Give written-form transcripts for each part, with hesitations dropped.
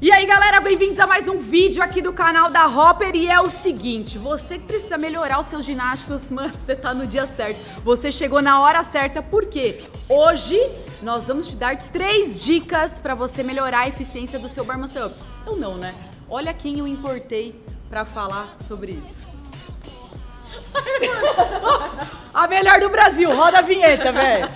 E aí galera, bem-vindos a mais um vídeo aqui do canal da Hopper. E é o seguinte, você que precisa melhorar os seus ginásticos, mano, você tá no dia certo. Você chegou na hora certa, porque hoje nós vamos te dar 3 dicas pra você melhorar a eficiência do seu bar muscle up. Eu não, né? Olha quem eu importei pra falar sobre isso. A melhor do Brasil, roda a vinheta, velho.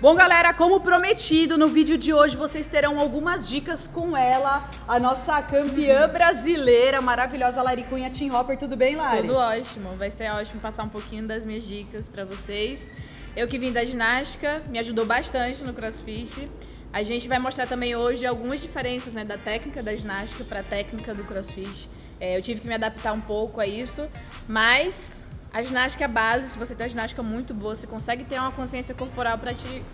Bom, galera, como prometido, no vídeo de hoje vocês terão algumas dicas com ela, a nossa campeã brasileira, maravilhosa Lari Cunha, Team Hopper. Tudo bem, Lari? Tudo ótimo, vai ser ótimo passar um pouquinho das minhas dicas pra vocês. Eu que vim da ginástica, me ajudou bastante no CrossFit. A gente vai mostrar também hoje algumas diferenças, né, da técnica da ginástica para a técnica do CrossFit. Eu tive que me adaptar um pouco a isso, mas a ginástica base, se você tem uma ginástica muito boa, você consegue ter uma consciência corporal para te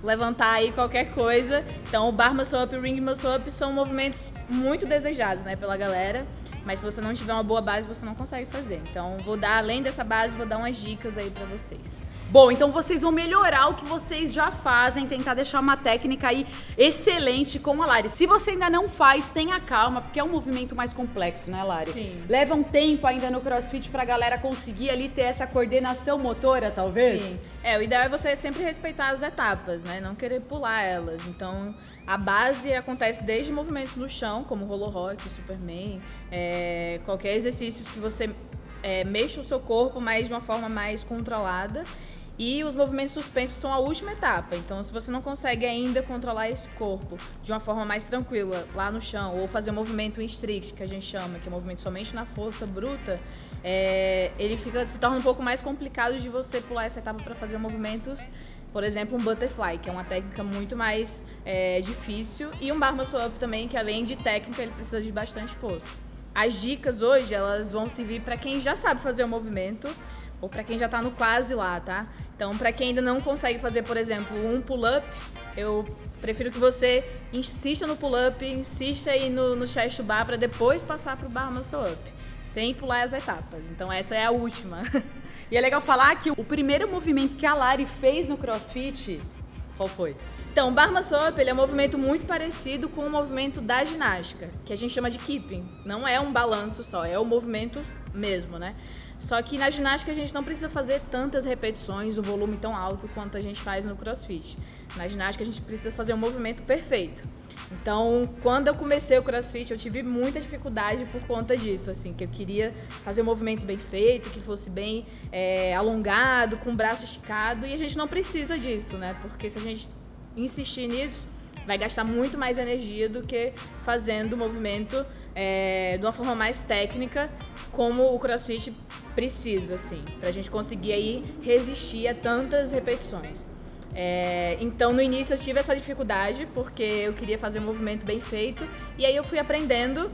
levantar aí qualquer coisa. Então o bar muscle up e o ring muscle up são movimentos muito desejados, né, pela galera. Mas se você não tiver uma boa base, você não consegue fazer. Então vou dar, além dessa base, vou dar umas dicas aí para vocês. Bom, então vocês vão melhorar o que vocês já fazem, tentar deixar uma técnica aí excelente com a Lari. Se você ainda não faz, tenha calma, porque é um movimento mais complexo, né, Lari? Sim. Leva um tempo ainda no CrossFit pra galera conseguir ali ter essa coordenação motora, talvez? Sim. O ideal é você sempre respeitar as etapas, né? Não querer pular elas. Então, a base acontece desde movimentos no chão, como o Roller Rock, o Superman, qualquer exercício que você mexa o seu corpo, mas de uma forma mais controlada. E os movimentos suspensos são a última etapa. Então, se você não consegue ainda controlar esse corpo de uma forma mais tranquila lá no chão, ou fazer um movimento in strict, que a gente chama, que é um movimento somente na força bruta, ele se torna um pouco mais complicado de você pular essa etapa para fazer movimentos, por exemplo, um butterfly, que é uma técnica muito mais difícil, e um bar muscle up também, que além de técnica, ele precisa de bastante força. As dicas hoje, elas vão servir para quem já sabe fazer o movimento, ou para quem já tá no quase lá, tá? Então, para quem ainda não consegue fazer, por exemplo, um pull-up, eu prefiro que você insista no pull-up, insista aí no chest to bar para depois passar pro bar muscle up, sem pular as etapas. Então, essa é a última. E é legal falar que o primeiro movimento que a Lari fez no CrossFit, qual foi? Então, o bar muscle up, ele é um movimento muito parecido com o movimento da ginástica, que a gente chama de keeping. Não é um balanço só, é o movimento mesmo, né? Só que na ginástica a gente não precisa fazer tantas repetições, o volume tão alto quanto a gente faz no CrossFit. Na ginástica a gente precisa fazer um movimento perfeito. Então, quando eu comecei o CrossFit, eu tive muita dificuldade por conta disso, assim, que eu queria fazer um movimento bem feito, que fosse bem alongado, com o braço esticado, e a gente não precisa disso, né? Porque se a gente insistir nisso, vai gastar muito mais energia do que fazendo o movimento de uma forma mais técnica, como o CrossFit precisa, assim, pra gente conseguir aí resistir a tantas repetições. Então, no início eu tive essa dificuldade, porque eu queria fazer um movimento bem feito, e aí eu fui aprendendo.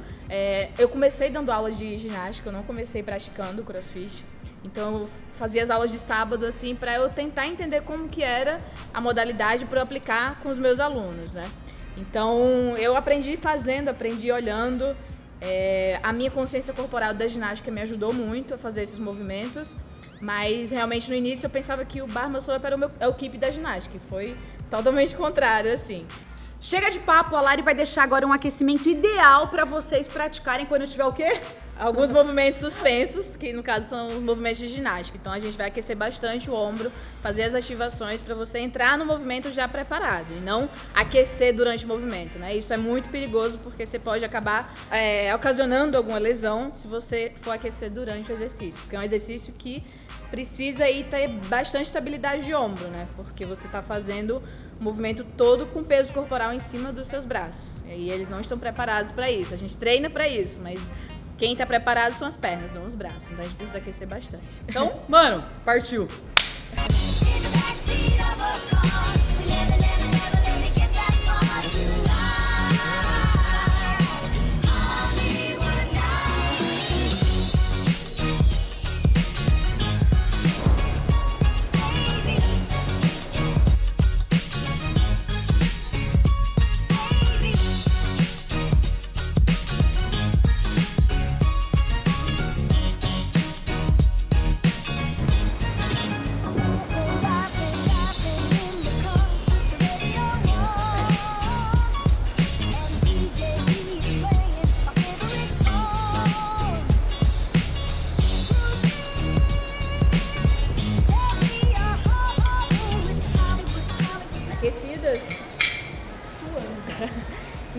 Eu comecei dando aula de ginástica, eu não comecei praticando o CrossFit, então eu fazia as aulas de sábado, assim, pra eu tentar entender como que era a modalidade para eu aplicar com os meus alunos, né? Então, eu aprendi fazendo, aprendi olhando. A minha consciência corporal da ginástica me ajudou muito a fazer esses movimentos, mas realmente no início eu pensava que o bar muscle up era o keep da ginástica, e foi totalmente contrário, assim. Chega de papo, a Lari vai deixar agora um aquecimento ideal para vocês praticarem quando tiver o quê? Alguns movimentos suspensos, que no caso são os movimentos de ginástica. Então a gente vai aquecer bastante o ombro, fazer as ativações para você entrar no movimento já preparado e não aquecer durante o movimento, né? Isso é muito perigoso porque você pode acabar ocasionando alguma lesão se você for aquecer durante o exercício, porque é um exercício que precisa aí ter bastante estabilidade de ombro, né? Porque você está fazendo o movimento todo com peso corporal em cima dos seus braços. E eles não estão preparados para isso. A gente treina para isso, mas quem está preparado são as pernas, não os braços. Então a gente precisa aquecer bastante. Então, mano, partiu!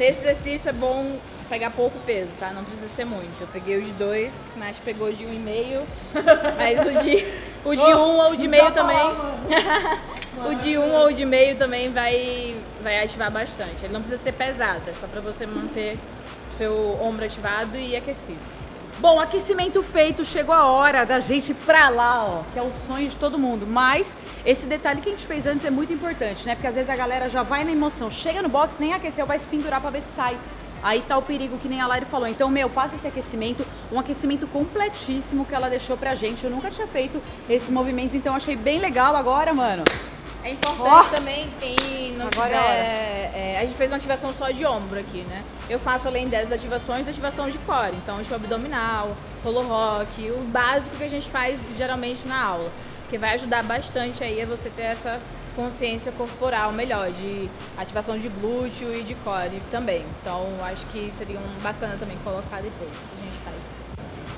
Nesse exercício é bom pegar pouco peso, tá? Não precisa ser muito. Eu peguei o de 2, Nath pegou o de 1,5, mas o de 1 ou o de meio também. O de 1 ou o de meio também vai ativar bastante. Ele não precisa ser pesado, é só pra você manter o seu ombro ativado e aquecido. Bom, aquecimento feito, chegou a hora da gente ir pra lá, ó, que é o sonho de todo mundo. Mas esse detalhe que a gente fez antes é muito importante, né? Porque às vezes a galera já vai na emoção, chega no box, nem aqueceu, vai se pendurar pra ver se sai. Aí tá o perigo, que nem a Lari falou. Então, faça esse aquecimento, um aquecimento completíssimo que ela deixou pra gente. Eu nunca tinha feito esses movimentos, então achei bem legal agora, mano. É importante também, quem não tiver... a gente fez uma ativação só de ombro aqui, né? Eu faço, além dessas ativações, ativação de core. Então, abdominal, rolo rock, o básico que a gente faz geralmente na aula. Que vai ajudar bastante aí a você ter essa consciência corporal melhor, de ativação de glúteo e de core também. Então, acho que seria bacana também colocar depois, a gente faz.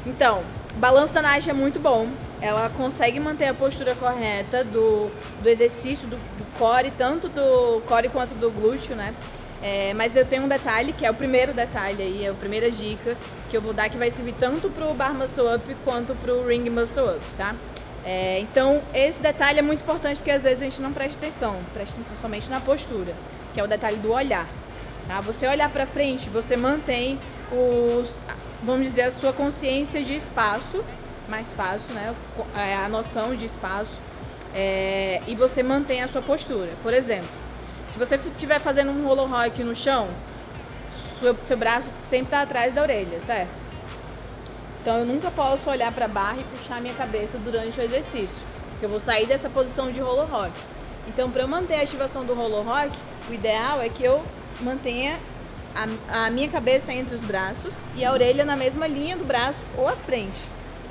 Então, o balanço da Nath é muito bom. Ela consegue manter a postura correta do exercício do core, tanto do core quanto do glúteo, né? Mas eu tenho um detalhe, que é o primeiro detalhe aí, é a primeira dica que eu vou dar, que vai servir tanto pro bar muscle up quanto pro ring muscle up, tá? Então, esse detalhe é muito importante, porque às vezes a gente não presta atenção somente na postura, que é o detalhe do olhar. Tá? Você olhar pra frente, você mantém vamos dizer, a sua consciência de espaço, mais fácil, né? A noção de espaço, e você mantém a sua postura. Por exemplo, se você estiver fazendo um rolo rock no chão, seu braço sempre está atrás da orelha, certo? Então eu nunca posso olhar para a barra e puxar a minha cabeça durante o exercício, porque eu vou sair dessa posição de rolo rock. Então, para eu manter a ativação do rolo rock, o ideal é que eu mantenha a minha cabeça entre os braços e a orelha na mesma linha do braço ou à frente,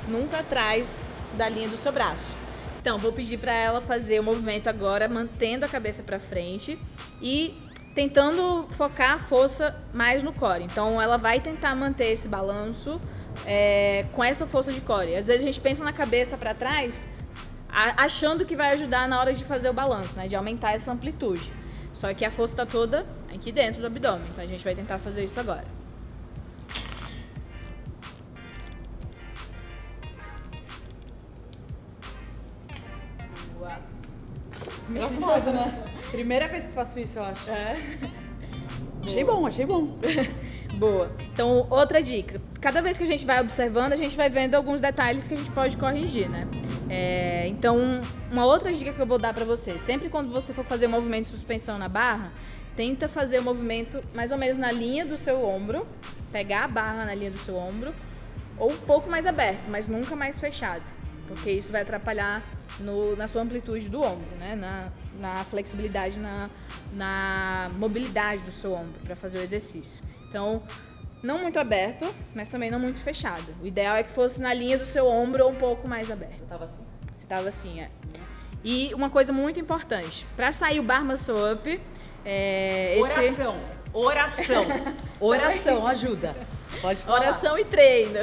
nunca atrás da linha do seu braço. Então, vou pedir para ela fazer o movimento agora, mantendo a cabeça para frente e tentando focar a força mais no core. Então, ela vai tentar manter esse balanço com essa força de core. Às vezes a gente pensa na cabeça para trás, achando que vai ajudar na hora de fazer o balanço, né, de aumentar essa amplitude. Só que a força está toda aqui dentro do abdômen, então a gente vai tentar fazer isso agora. Engraçado, né? Primeira vez que faço isso, eu acho. Achei bom. Boa. Então, outra dica. Cada vez que a gente vai observando, a gente vai vendo alguns detalhes que a gente pode corrigir, né? Então, uma outra dica que eu vou dar pra você. Sempre quando você for fazer um movimento de suspensão na barra, tenta fazer o movimento mais ou menos na linha do seu ombro. Pegar a barra na linha do seu ombro. Ou um pouco mais aberto, mas nunca mais fechado. Porque isso vai atrapalhar na sua amplitude do ombro, né? Na flexibilidade, na mobilidade do seu ombro para fazer o exercício. Então, não muito aberto, mas também não muito fechado. O ideal é que fosse na linha do seu ombro ou um pouco mais aberto. Eu tava assim? Você tava assim, E uma coisa muito importante, para sair o bar muscle up, Oração, ajuda. Pode falar. Oração e treino.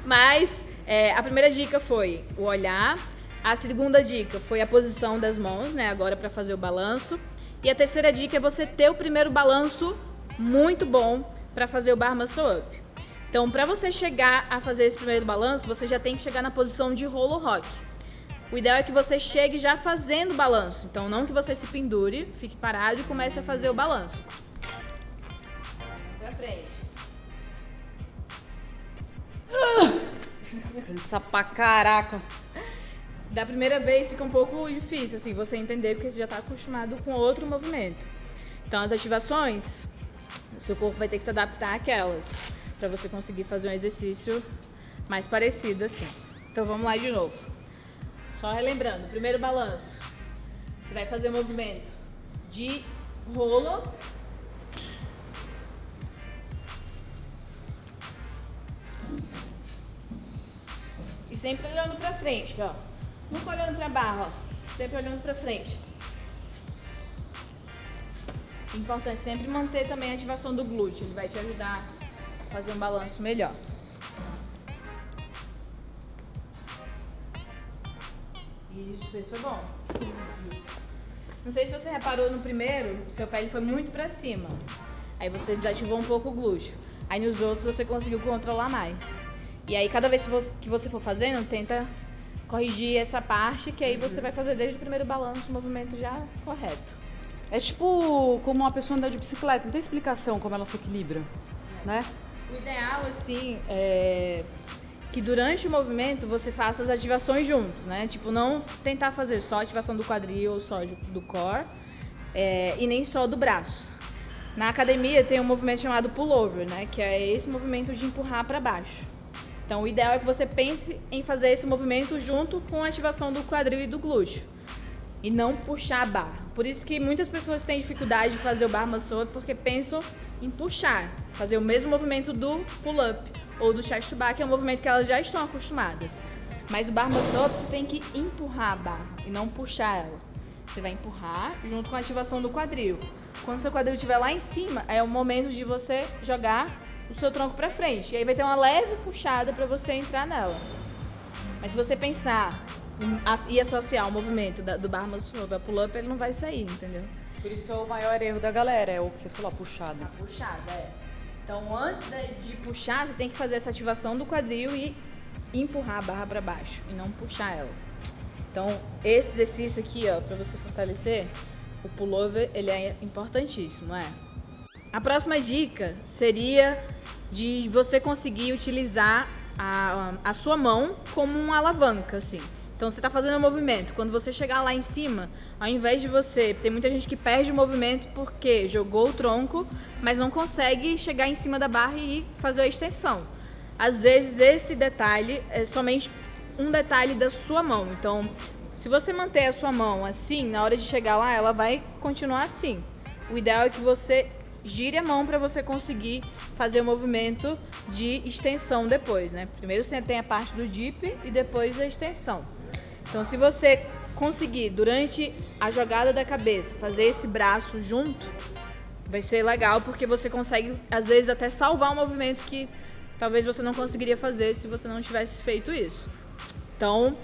Mas a primeira dica foi o olhar. A segunda dica foi a posição das mãos, né? Agora para fazer o balanço. E a terceira dica é você ter o primeiro balanço muito bom para fazer o bar muscle up. Então, para você chegar a fazer esse primeiro balanço, você já tem que chegar na posição de rolo rock. O ideal é que você chegue já fazendo o balanço. Então, não que você se pendure, fique parado e comece a fazer o balanço. Pra frente. Cansa pra caraca. Da primeira vez fica um pouco difícil, assim, você entender, porque você já está acostumado com outro movimento. Então, as ativações, o seu corpo vai ter que se adaptar àquelas, para você conseguir fazer um exercício mais parecido, assim. Então, vamos lá de novo. Só relembrando, primeiro balanço. Você vai fazer o movimento de rolo. E sempre olhando pra frente, ó. Nunca olhando pra barra, ó. Sempre olhando pra frente. Importante sempre manter também a ativação do glúteo. Ele vai te ajudar a fazer um balanço melhor. Isso foi bom. Isso. Não sei se você reparou no primeiro, o seu pé foi muito pra cima. Aí você desativou um pouco o glúteo. Aí nos outros você conseguiu controlar mais. E aí cada vez que você for fazendo, tenta corrigir essa parte, que aí você vai fazer desde o primeiro balanço o movimento já correto. É tipo como uma pessoa andar de bicicleta, não tem explicação como ela se equilibra, né? O ideal, assim, é que durante o movimento você faça as ativações juntos, né? Tipo, não tentar fazer só a ativação do quadril ou só do core, e nem só do braço. Na academia tem um movimento chamado pullover, né? Que é esse movimento de empurrar para baixo. Então, o ideal é que você pense em fazer esse movimento junto com a ativação do quadril e do glúteo. E não puxar a barra. Por isso que muitas pessoas têm dificuldade de fazer o bar muscle up, porque pensam em puxar, fazer o mesmo movimento do pull-up ou do chest to bar, que é um movimento que elas já estão acostumadas. Mas o bar muscle up você tem que empurrar a barra e não puxar ela. Você vai empurrar junto com a ativação do quadril. Quando o seu quadril estiver lá em cima, é o momento de você jogar o seu tronco para frente. E aí vai ter uma leve puxada para você entrar nela. Mas se você pensar e associar o movimento do bar muscle up a pull-up, ele não vai sair, entendeu? Por isso que é o maior erro da galera, é o que você falou, a puxada. A puxada, é. Então, antes de puxar, você tem que fazer essa ativação do quadril e empurrar a barra para baixo e não puxar ela. Então, esse exercício aqui, ó, para você fortalecer, o pullover, ele é importantíssimo, é. A próxima dica seria de você conseguir utilizar a sua mão como uma alavanca, assim. Então, você está fazendo um movimento. Quando você chegar lá em cima, ao invés de você... Tem muita gente que perde o movimento porque jogou o tronco, mas não consegue chegar em cima da barra e fazer a extensão. Às vezes, esse detalhe é somente um detalhe da sua mão. Então, se você manter a sua mão assim, na hora de chegar lá, ela vai continuar assim. O ideal é que você gire a mão para você conseguir fazer o movimento de extensão depois, né? Primeiro você tem a parte do dip e depois a extensão. Então, se você conseguir, durante a jogada da cabeça, fazer esse braço junto, vai ser legal, porque você consegue, às vezes, até salvar um movimento que talvez você não conseguiria fazer se você não tivesse feito isso. Então,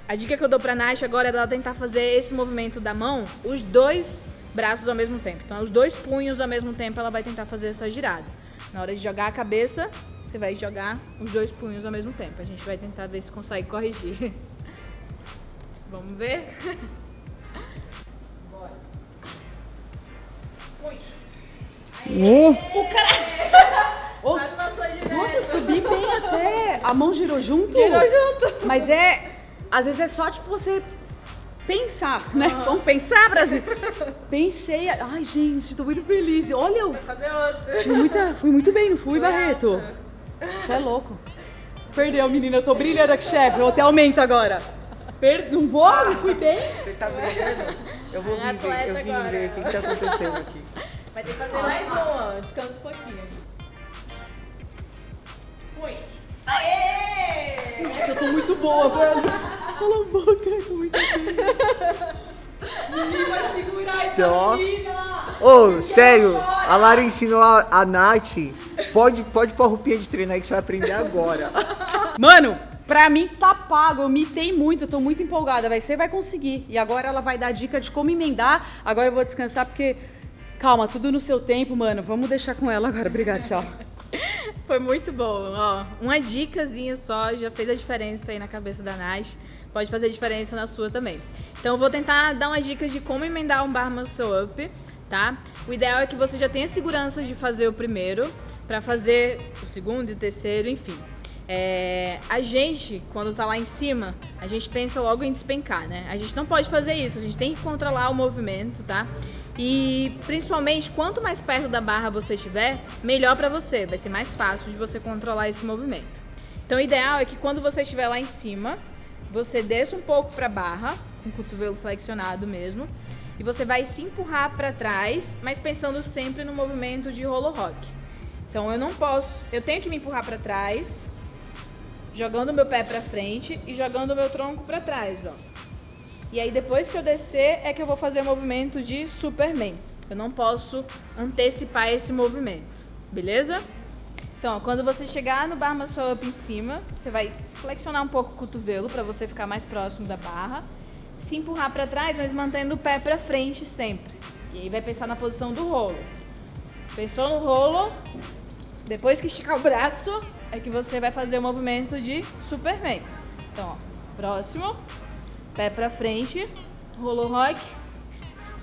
a dica que eu dou pra Nath agora é ela tentar fazer esse movimento da mão, os dois braços ao mesmo tempo. Então, os dois punhos ao mesmo tempo, ela vai tentar fazer essa girada. Na hora de jogar a cabeça, você vai jogar os dois punhos ao mesmo tempo. A gente vai tentar ver se consegue corrigir. Vamos ver? Bora. Punho. O cara... Nossa, eu subi bem até. A mão girou junto? Girou junto. Mas às vezes é só tipo você pensar, né? Vamos pensar pra gente. Pensei. Ai, gente, tô muito feliz. Olha, eu Fazer outro. fui muito bem, não fui, Barreto? Você é louco. Você perdeu, menina. Eu tô brilhando aqui, chefe. Eu até aumento agora. Não vou? Não fui bem? Você tá brilhando? Eu vou vir ver, eu vim ver o que tá acontecendo aqui. Vai ter que fazer mais uma. Descansa um pouquinho. Fui. Aê! Nossa, eu tô muito boa, velho. Cala a boca, eu tô muito bem. Ninguém vai segurar essa menina. Ô, sério, a Lara ensinou a Nath. Pode pôr roupinha de treinar que você vai aprender agora. Mano, pra mim tá pago, eu mitei muito, eu tô muito empolgada, você vai conseguir. E agora ela vai dar dica de como emendar, agora eu vou descansar porque... Calma, tudo no seu tempo, mano, vamos deixar com ela agora, obrigada, tchau. Foi muito bom, ó. Uma dicasinha só já fez a diferença aí na cabeça da Nath. Pode fazer diferença na sua também. Então eu vou tentar dar uma dica de como emendar um bar muscle up, tá? O ideal é que você já tenha segurança de fazer o primeiro, pra fazer o segundo e o terceiro, enfim. A gente, quando tá lá em cima, a gente pensa logo em despencar, né? A gente não pode fazer isso, a gente tem que controlar o movimento, tá? E principalmente, quanto mais perto da barra você estiver, melhor pra você, vai ser mais fácil de você controlar esse movimento. Então o ideal é que quando você estiver lá em cima, você desça um pouco pra barra, com o cotovelo flexionado mesmo, e você vai se empurrar pra trás, mas pensando sempre no movimento de roller rock. Então eu tenho que me empurrar pra trás, jogando o meu pé pra frente e jogando o meu tronco pra trás, ó. E aí depois que eu descer é que eu vou fazer o movimento de Superman. Eu não posso antecipar esse movimento, beleza? Então, ó, quando você chegar no bar muscle up em cima, você vai flexionar um pouco o cotovelo pra você ficar mais próximo da barra. Se empurrar pra trás, mas mantendo o pé pra frente sempre. E aí vai pensar na posição do rolo. Pensou no rolo, depois que esticar o braço, é que você vai fazer o movimento de Superman. Então, ó, próximo, pé pra frente, rolo rock,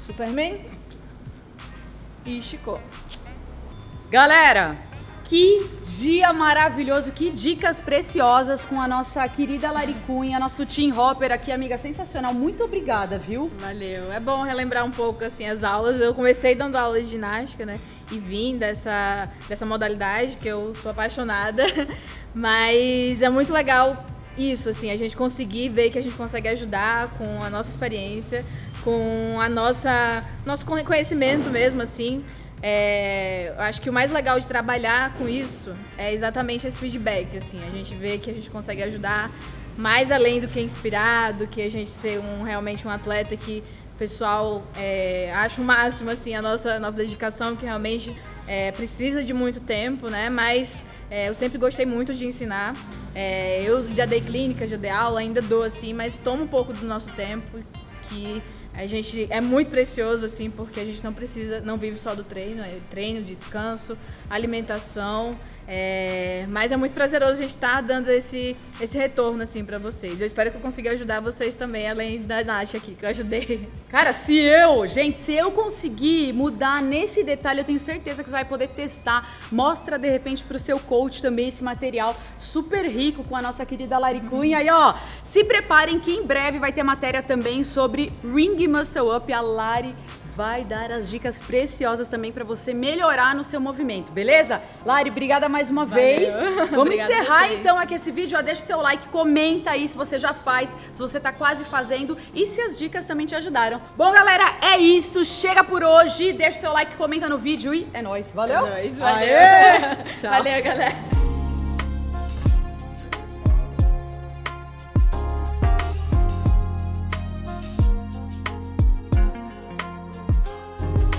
Superman e esticou. Galera, que dia maravilhoso, que dicas preciosas com a nossa querida Lari Cunha, nosso team hopper aqui, amiga, sensacional. Muito obrigada, viu? Valeu. É bom relembrar um pouco, assim, as aulas. Eu comecei dando aula de ginástica, né? E vim dessa modalidade que eu sou apaixonada. Mas é muito legal isso, assim, a gente conseguir ver que a gente consegue ajudar com a nossa experiência, com nosso conhecimento mesmo, assim. Eu acho que o mais legal de trabalhar com isso é exatamente esse feedback, assim, a gente vê que a gente consegue ajudar mais além do que inspirar, do que a gente ser realmente um atleta que o pessoal acha o máximo, assim, a nossa dedicação, que realmente precisa de muito tempo, né, mas eu sempre gostei muito de ensinar, eu já dei clínica, já dei aula, ainda dou, assim, mas toma um pouco do nosso tempo, que a gente é muito precioso, assim, porque a gente não vive só do treino, treino, descanso, alimentação, mas é muito prazeroso a gente estar dando esse retorno, assim, pra vocês. Eu espero que eu consiga ajudar vocês também, além da Nath aqui, que eu ajudei. Cara, se eu conseguir mudar nesse detalhe, eu tenho certeza que você vai poder testar. Mostra, de repente, pro seu coach também esse material super rico com a nossa querida Lari Cunha. E, ó, se preparem que em breve vai ter matéria também sobre Ring Muscle Up. A Lari vai dar as dicas preciosas também pra você melhorar no seu movimento, beleza? Lari, obrigada mais uma vez. Vamos Obrigada encerrar então aqui esse vídeo. Ó, deixa seu like, comenta aí se você já faz, se você tá quase fazendo e se as dicas também te ajudaram. Bom, galera, é isso. Chega por hoje. Deixa seu like, comenta no vídeo e é nóis. Valeu? É nóis, valeu. Aê! Tchau. Valeu, galera.